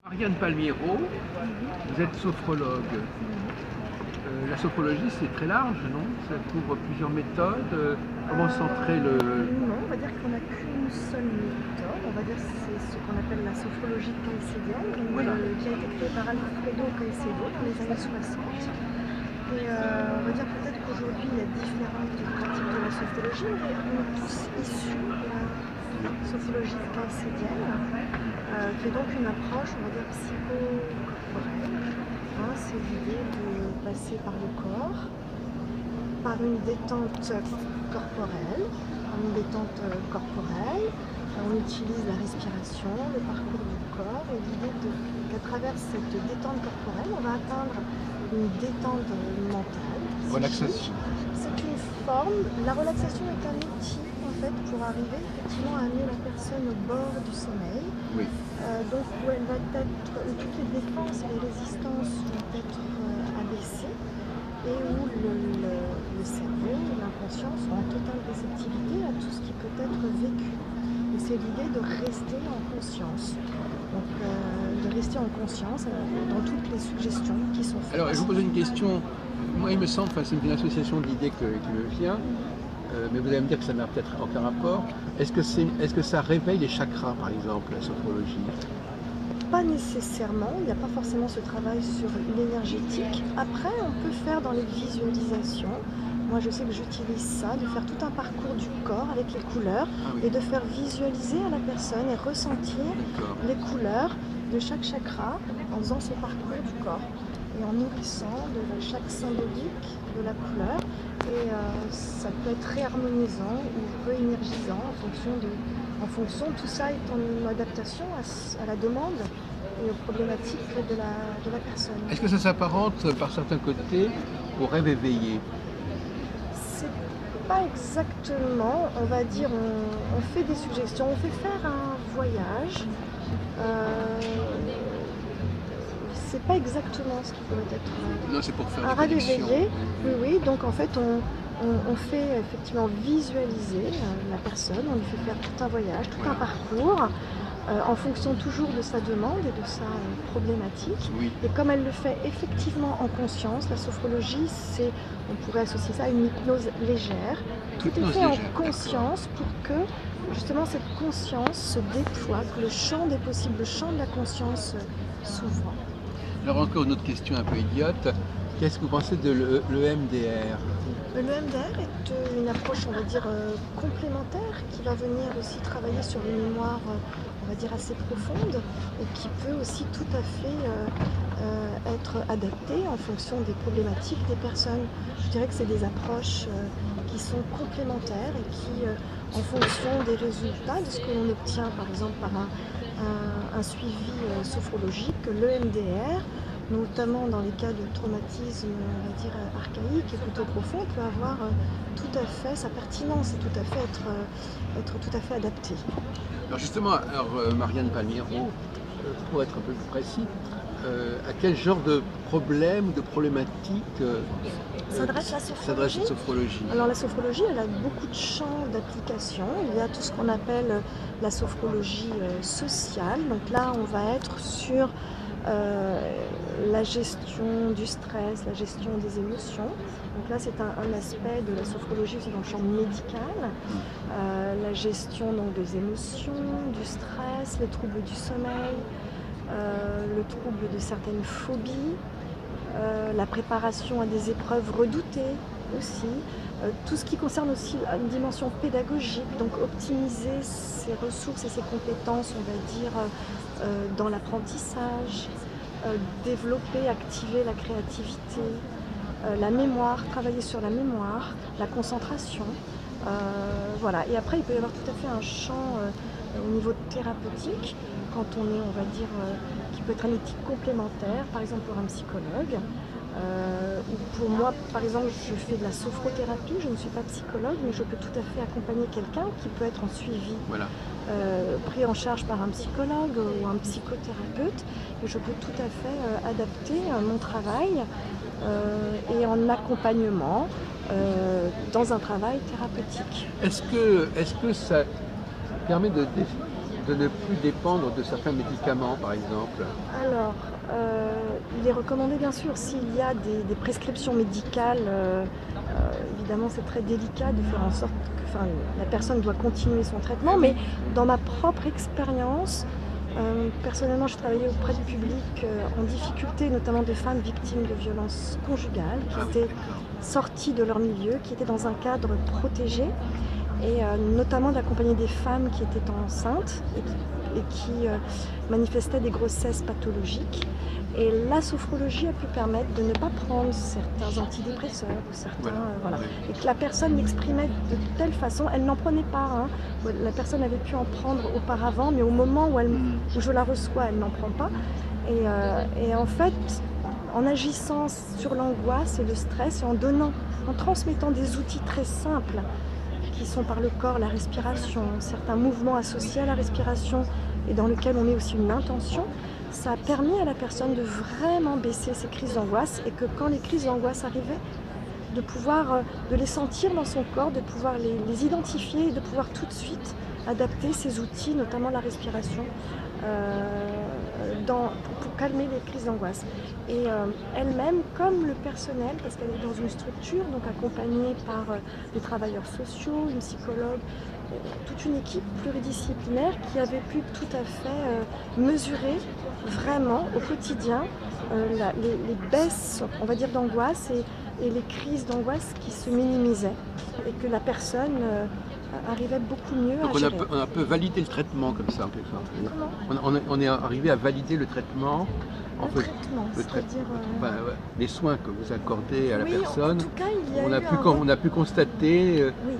Marianne Palmiero, vous êtes sophrologue. La sophrologie, c'est très large, non? Ça couvre plusieurs méthodes. Comment centrer le... Non, on va dire qu'on n'a qu'une seule méthode. On va dire que c'est ce qu'on appelle la sophrologie caïcédienne, Voilà. qui a été créée par Alfredo Caicedo dans les années 60. Et on va dire peut-être qu'aujourd'hui, il y a différentes pratiques de la sophrologie, mais on est tous issus de la sophrologie caïcédienne, qui est donc une approche, on va dire, psychocorporelle. Hein, c'est l'idée de passer par le corps, par une détente corporelle. On utilise la respiration, le parcours du corps, et l'idée qu'à travers cette détente corporelle, on va atteindre une détente mentale. Relaxation. C'est une forme, la relaxation est un outil en fait pour arriver effectivement à amener la personne au bord du sommeil. Oui. Donc où elle va être, où toutes les défenses et les résistances vont être abaissées, et où le cerveau, l'inconscient sont en totale réceptivité à tout ce qui peut être vécu. Et c'est l'idée de rester en conscience. Donc de rester en conscience dans toutes les suggestions qui sont faites. Alors, je vous pose une question. Moi, il me semble, c'est une association d'idées qui me vient, mais vous allez me dire que ça n'a peut-être aucun rapport. Est-ce que ça réveille les chakras, par exemple, la sophrologie? Pas nécessairement, il n'y a pas forcément ce travail sur l'énergétique. Après, on peut faire dans les visualisations. Moi, je sais que j'utilise ça, de faire tout un parcours du corps avec les couleurs et de faire visualiser à la personne et ressentir les couleurs de chaque chakra en faisant ce parcours du corps et en nourrissant de chaque symbolique de la couleur. Et ça peut être réharmonisant ou réénergisant en fonction, tout ça est en adaptation à la demande et aux problématiques de la personne. Est-ce que ça s'apparente, par certains côtés, au rêve éveillé? C'est pas exactement, on va dire, on fait des suggestions, on fait faire un voyage. C'est pas exactement ce qui pourrait être Non, c'est pour faire un des rêve connexions. éveillé. Oui, donc en fait on fait effectivement visualiser la personne, on lui fait faire tout un voyage, tout un parcours, en fonction toujours de sa demande et de sa problématique. Oui. Et comme elle le fait effectivement en conscience, la sophrologie, on pourrait associer ça à une hypnose légère. Tout est fait en conscience pour que justement cette conscience se déploie, que le champ des possibles, le champ de la conscience s'ouvre. Alors encore une autre question un peu idiote. Qu'est-ce que vous pensez de l'EMDR? L'EMDR est une approche, on va dire, complémentaire qui va venir aussi travailler sur les mémoires, on va dire, assez profondes et qui peut aussi tout à fait être adaptée en fonction des problématiques des personnes. Je dirais que c'est des approches qui sont complémentaires et qui, en fonction des résultats, de ce que l'on obtient, par exemple, par un suivi sophrologique, l'EMDR, notamment dans les cas de traumatisme, on va dire, archaïque et plutôt profond, peut avoir tout à fait sa pertinence et tout à fait être tout à fait adapté. Alors justement, Marianne Palmiero, pour être un peu plus précis, à quel genre de problème, de problématique S'adresse la sophrologie? Alors la sophrologie, elle a beaucoup de champs d'application. Il y a tout ce qu'on appelle la sophrologie sociale. Donc là, on va être sur la gestion du stress, la gestion des émotions. Donc là, c'est un aspect de la sophrologie aussi dans le champ médical. La gestion donc, des émotions, du stress, les troubles du sommeil, le trouble de certaines phobies, la préparation à des épreuves redoutées aussi, tout ce qui concerne aussi une dimension pédagogique, donc optimiser ses ressources et ses compétences, on va dire, dans l'apprentissage, développer, activer la créativité, la mémoire, travailler sur la mémoire, la concentration. Voilà. Et après, il peut y avoir tout à fait un champ au niveau thérapeutique, quand on est, on va dire, qui peut être un outil complémentaire, par exemple pour un psychologue. Ou pour moi, par exemple, je fais de la sophrothérapie, je ne suis pas psychologue, mais je peux tout à fait accompagner quelqu'un qui peut être en suivi, pris en charge par un psychologue ou un psychothérapeute, et je peux tout à fait adapter mon travail et en accompagnement dans un travail thérapeutique. Est-ce que ça permet de de ne plus dépendre de certains médicaments, par exemple? Alors, il est recommandé bien sûr s'il y a des prescriptions médicales, évidemment c'est très délicat de faire en sorte que enfin, la personne doit continuer son traitement, mais dans ma propre expérience, personnellement je travaillais auprès du public, en difficulté, notamment de femmes victimes de violences conjugales qui Ah oui, étaient d'accord. sorties de leur milieu, qui étaient dans un cadre protégé et notamment d'accompagner des femmes qui étaient enceintes et qui manifestaient des grossesses pathologiques. Et la sophrologie a pu permettre de ne pas prendre certains antidépresseurs ou certains, Voilà, voilà. oui. Et que la personne l'exprimait de telle façon, elle n'en prenait pas, hein. La personne avait pu en prendre auparavant, mais au moment où je la reçois, elle n'en prend pas. Et en fait, en agissant sur l'angoisse et le stress et en transmettant des outils très simples qui sont par le corps, la respiration, certains mouvements associés à la respiration et dans lesquels on met aussi une intention, ça a permis à la personne de vraiment baisser ses crises d'angoisse et que quand les crises d'angoisse arrivaient, de pouvoir de les sentir dans son corps, de pouvoir les identifier et de pouvoir tout de suite adapter ces outils, notamment la respiration, pour calmer les crises d'angoisse. Et elle-même, comme le personnel, parce qu'elle est dans une structure, donc accompagnée par des travailleurs sociaux, une psychologue, toute une équipe pluridisciplinaire qui avait pu tout à fait mesurer vraiment au quotidien les baisses, on va dire, d'angoisse et les crises d'angoisse qui se minimisaient et que la personne arrivait beaucoup mieux Donc à gérer. on a un peu validé le traitement comme ça, en quelque sorte. Comment On est arrivé à valider le traitement, en Un fait, traitement, le trai- c'est-à-dire... enfin, ouais, les soins que vous accordez à la oui, en personne. tout cas, il y a On a eu pu, un... on a pu constater Oui.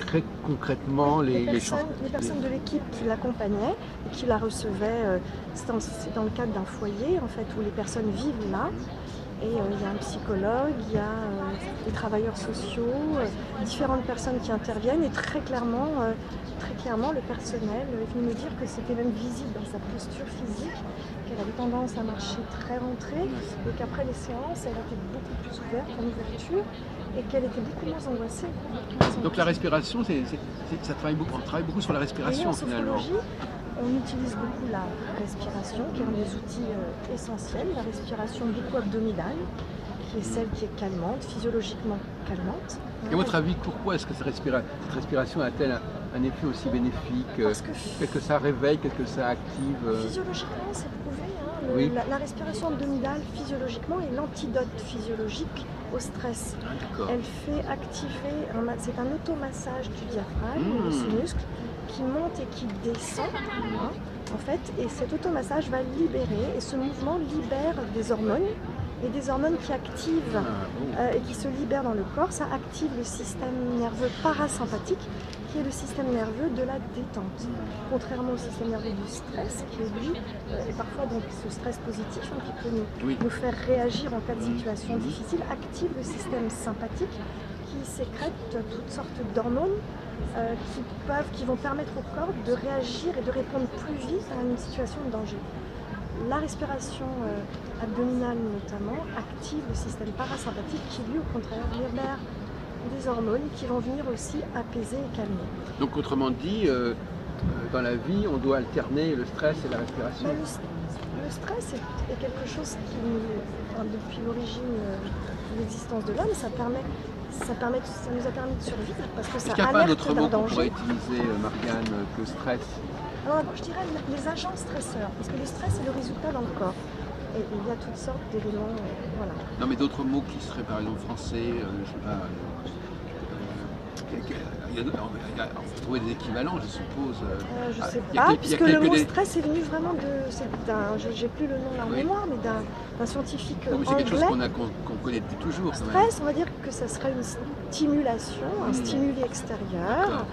très concrètement Oui, les chances. les personnes de l'équipe qui l'accompagnaient et qui la recevaient, c'est dans le cadre d'un foyer en fait où les personnes vivent là. Et il y a un psychologue, il y a des travailleurs sociaux, différentes personnes qui interviennent et très clairement, le personnel est venu me dire que c'était même visible dans sa posture physique, qu'elle avait tendance à marcher très rentrée et qu'après les séances, elle était beaucoup plus ouverte en ouverture et qu'elle était beaucoup moins angoissée. Donc la respiration, ça travaille beaucoup, on travaille beaucoup sur la Et respiration en finalement. sophrologie, on utilise beaucoup la respiration, qui est un des outils essentiels, la respiration beaucoup abdominale, qui est celle qui est calmante, physiologiquement calmante. Et à votre avis, pourquoi est-ce que cette respiration a-t-elle un effet aussi bénéfique? Parce que Qu'est-ce que ça réveille, qu'est-ce que ça active? physiologiquement, c'est prouvé, hein, Oui. la respiration abdominale, physiologiquement, est l'antidote physiologique au stress. Ah, d'accord. Elle fait activer, c'est un automassage du diaphragme, de ce muscle, qui monte et qui descend, hein, en fait, et cet automassage va libérer, et ce mouvement libère des hormones, et des hormones qui activent et qui se libèrent dans le corps. Ça active le système nerveux parasympathique, qui est le système nerveux de la détente. Contrairement au système nerveux du stress, qui est lui, et parfois donc ce stress positif, hein, qui peut nous faire réagir en cas de situation difficile, active le système sympathique, qui sécrète toutes sortes d'hormones qui vont permettre au corps de réagir et de répondre plus vite à une situation de danger. La respiration abdominale notamment active le système parasympathique qui lui au contraire libère des hormones qui vont venir aussi apaiser et calmer. Donc autrement dit, dans la vie, on doit alterner le stress et la respiration. Le stress est quelque chose qui, depuis l'origine de l'existence de l'homme, ça nous a permis de survivre parce que ça Est-ce qu'il n'y a pas un alerte autre d'un mot qu'on pourrait danger. utiliser, Marianne, que stress? Alors, je dirais les agents stresseurs, parce que le stress est le résultat dans le corps. Et il y a toutes sortes d'éléments, voilà. Non, mais d'autres mots qui seraient par exemple français, je sais pas. On peut trouver des équivalents, je suppose. Je sais Il y a pas, quel- il y a puisque le quelques mot des- stress est venu vraiment j'ai plus le nom là en Oui. mémoire, mais d'un scientifique Non, mais c'est quelque chose anglais. qu'on connaît depuis toujours quand même. Stress, on va dire que ça serait une stimulation, un stimuli extérieur, D'accord.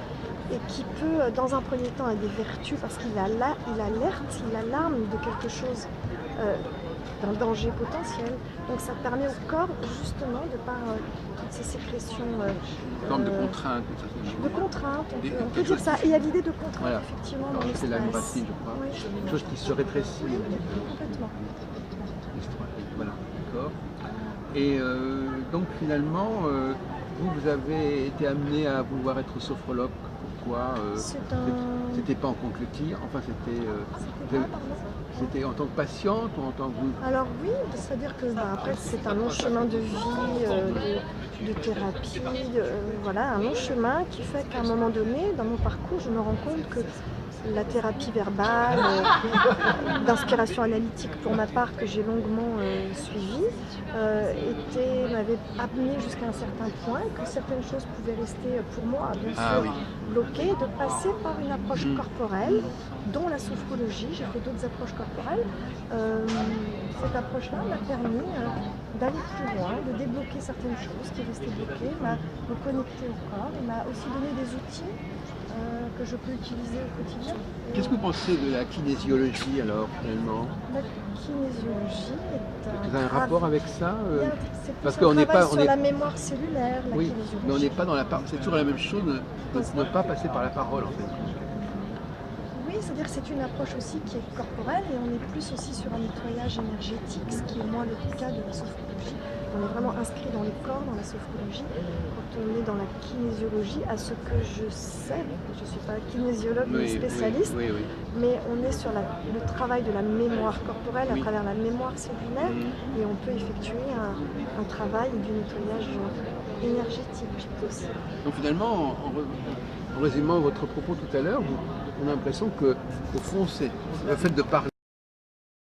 et qui peut, dans un premier temps, avoir des vertus parce qu'il alerte, il alarme de quelque chose, d'un danger potentiel. Donc ça permet au corps, justement, de par toutes ces sécrétions Une forme de contrainte, d'une certaine de manière. contrainte, on Des- peut quelque dire chose ça. Et il y a l'idée de contrainte, Voilà. effectivement, Alors, dans le c'est la même stress. racine, je crois. Oui, Quelque chose qui se rétrécit. complètement. Voilà, d'accord. Et donc finalement, vous avez été amené à vouloir être sophrologue. quoi C'est un... C'était pas en tant que client, enfin C'était vous quoi, avez- pardon? c'était en tant que patiente ou en tant que... Alors oui, c'est-à-dire que après c'est un long chemin de vie, de thérapie, voilà, un long chemin qui fait qu'à un moment donné, dans mon parcours, je me rends compte que la thérapie verbale, d'inspiration analytique pour ma part, que j'ai longuement suivie, m'avait amené jusqu'à un certain point, que certaines choses pouvaient rester pour moi, bien Ah sûr, oui. bloquées, de passer par une approche Mhm. corporelle, dont la sophrologie. J'ai fait d'autres approches corporelles. Euh, Cette approche-là m'a permis d'aller plus loin, de débloquer certaines choses qui restaient bloquées, m'a me connecter au corps et m'a aussi donné des outils que je peux utiliser au quotidien. Qu'est-ce que vous pensez de la kinésiologie alors finalement? La kinésiologie est Est-ce que vous avez un rapport avec ça c'est plus Parce un qu'on n'est travail pas, on sur est, la mémoire cellulaire, la oui, mais on kinésiologie. n'est pas dans la parole. C'est toujours la même chose de ne pas passer par la parole en fait. Oui, c'est-à-dire que c'est une approche aussi qui est corporelle et on est plus aussi sur un nettoyage énergétique, ce qui est moins le cas de la sophrologie. On est vraiment inscrit dans le corps, dans la sophrologie. Quand on est dans la kinésiologie, à ce que je sais, je ne suis pas kinésiologue ni Oui, spécialiste, oui, oui, oui. mais on est sur le travail de la mémoire corporelle à Oui. travers la mémoire cellulaire Mhm. et on peut effectuer un travail du nettoyage énergétique aussi. Donc finalement, en résumant votre propos tout à l'heure, on a l'impression que au fond, c'est le fait de parler.